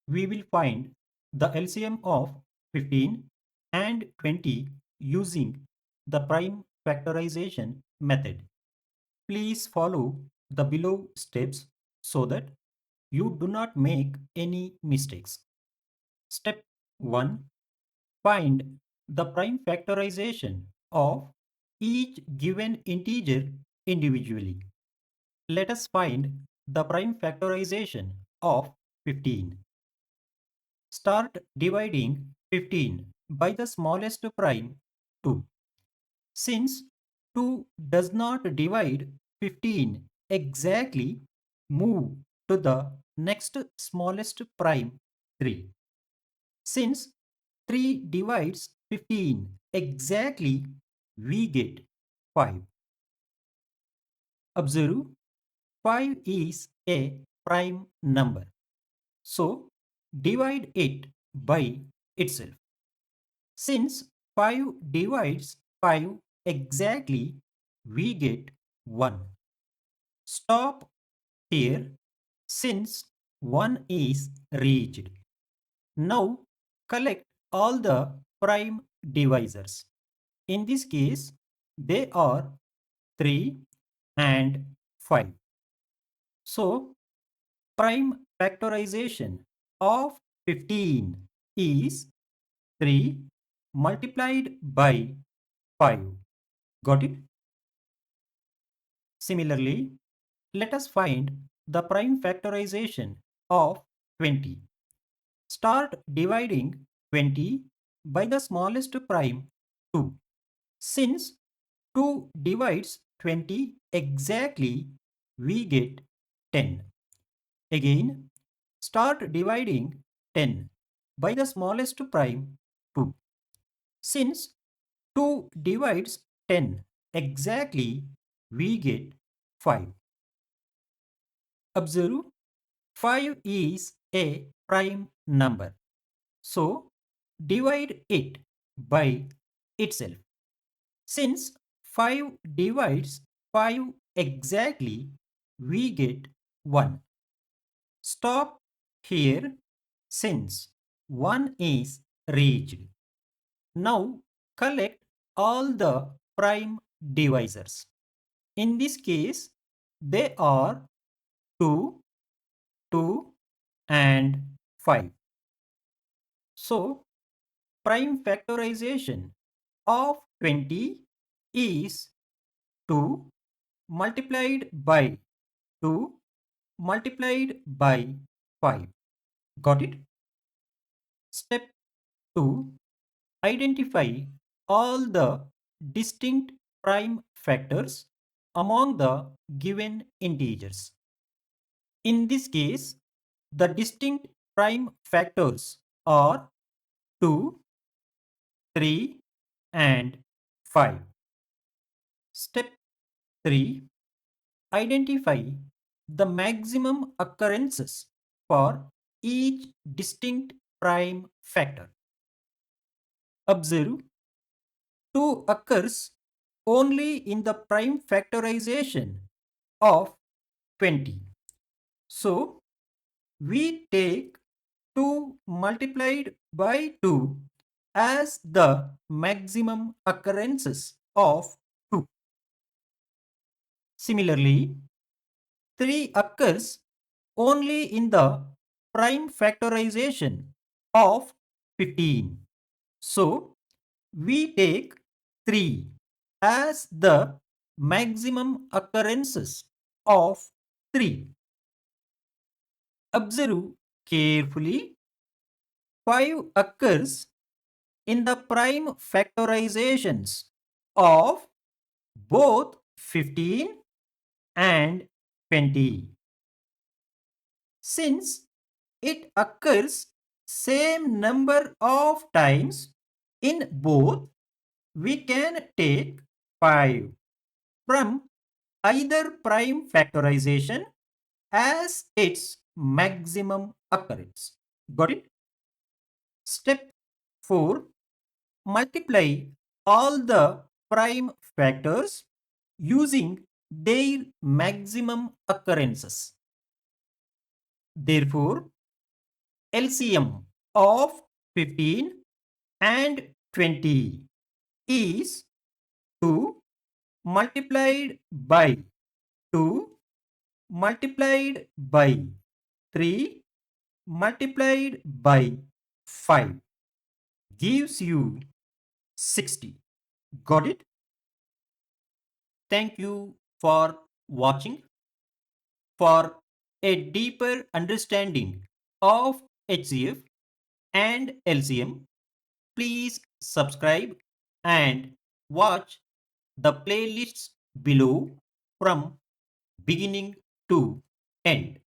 we will find the LCM of 15 and 20 using the prime factorization method. Please follow the below steps so that you do not make any mistakes. Step 1. Find the prime factorization of each given integer individually. Let us find the prime factorization of 15. Start dividing 15 by the smallest prime 2. Since 2 does not divide 15 exactly, move to the next smallest prime 3. Since 3 divides 15 exactly, we get 5. Observe, 5 is a prime number. So, divide it by itself. Since 5 divides 5 exactly, we get 1. Stop here since 1 is reached. Now, collect all the prime divisors. In this case, they are 3 and 5. So, prime factorization of 15 is 3 multiplied by 5. Got it? Similarly, let us find the prime factorization of 20. Start dividing 20 by the smallest prime 2. Since 2 divides 20 exactly, we get 10. Again, start dividing 10 by the smallest prime 2. Since 2 divides 10 exactly, we get 5. Observe, 5 is a prime number. So, divide it by itself. Since 5 divides 5 exactly, we get 1. Stop here since 1 is reached. Now collect all the prime divisors. In this case, they are 2, 2 and 5. So, prime factorization of 20 is 2 multiplied by 2 multiplied by 5. Got it? Step 2. Identify all the distinct prime factors among the given integers. In this case, the distinct prime factors are 2, 3 and 5. Step 3. Identify the maximum occurrences for each distinct prime factor. Observe, 2 occurs only in the prime factorization of 20. So, we take 2 multiplied by 2 as the maximum occurrences of 2. Similarly, 3 occurs only in the prime factorization of 15. So, we take 3 as the maximum occurrences of 3. Observe carefully. 5 occurs in the prime factorizations of both 15 and 20. Since it occurs same number of times in both, we can take 5 from either prime factorization as its maximum occurrence. Got it? Step 4. Multiply all the prime factors using their maximum occurrences. Therefore, LCM of 15 and 20 is 2 multiplied by 2 multiplied by 3 multiplied by 5 gives you 60. Got it? Thank you for watching. For a deeper understanding of HCF and LCM, please subscribe and watch the playlists below from beginning to end.